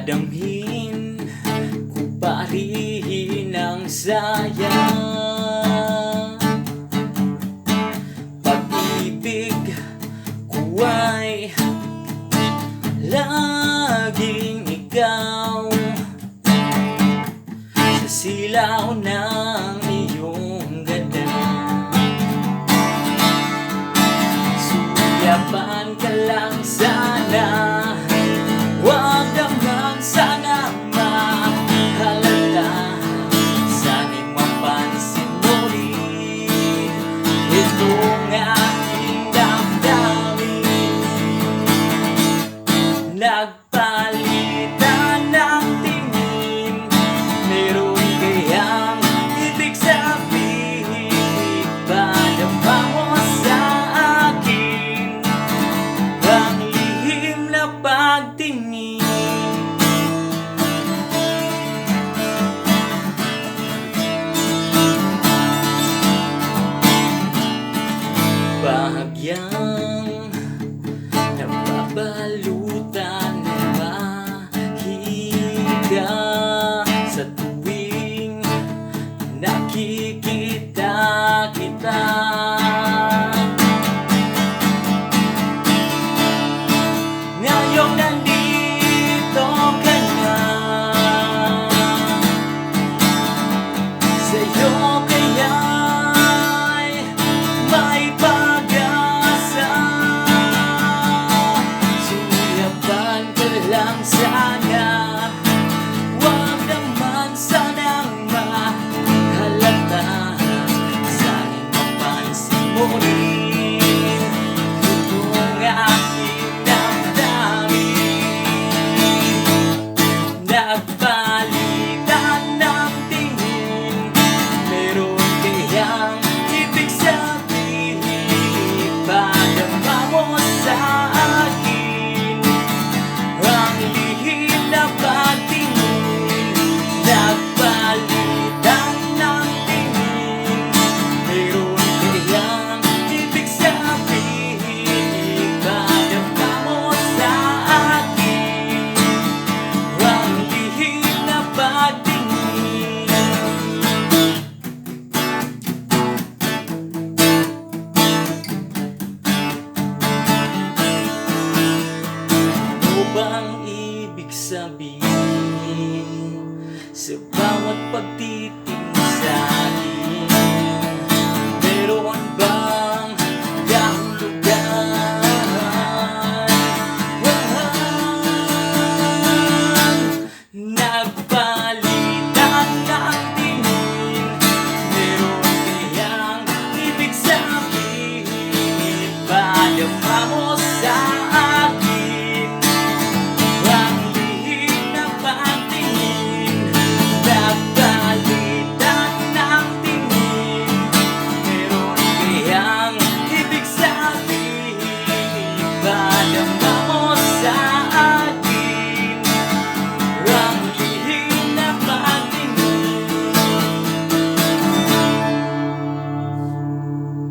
Dadamhin ko pa rin ang saya. Pag-ibig ko ay laging ikaw, sa silaw ng iyong ganda. Suyapan ka lang sana, wag naman sana mahalata. Sana'y mapansin mo rin itong aking damdamin. Nagpalitan ng tingin, meron kayang ibig sabihin? Padama mo sa akin ang lihim na pagtingin. Bahagyang nababalutan ng mahiga sa tuwing nakikita kita. Ngayong nandito ka na, sa'yo kaya'y may pag-asa. Suyapan ka lang sana, wag naman sanang mahalata. Sana'y mapansin mo rin itong aking damdamin. Nagpalitan ng tingin, meron kayang ibig sabihin? Padama mo sa akin ang lihim na pagtingin. Nagpalitan ng tingin, meron kayang ibig sabihin? Padama mo sa akin ang lihim na pagtingin. Ano bang ibig sabihin sa bawat pagtitingin sa akin? Meron bang kahulugan? Nagpalitan ng tingin, meron kayang ibig sabihin? Padama mo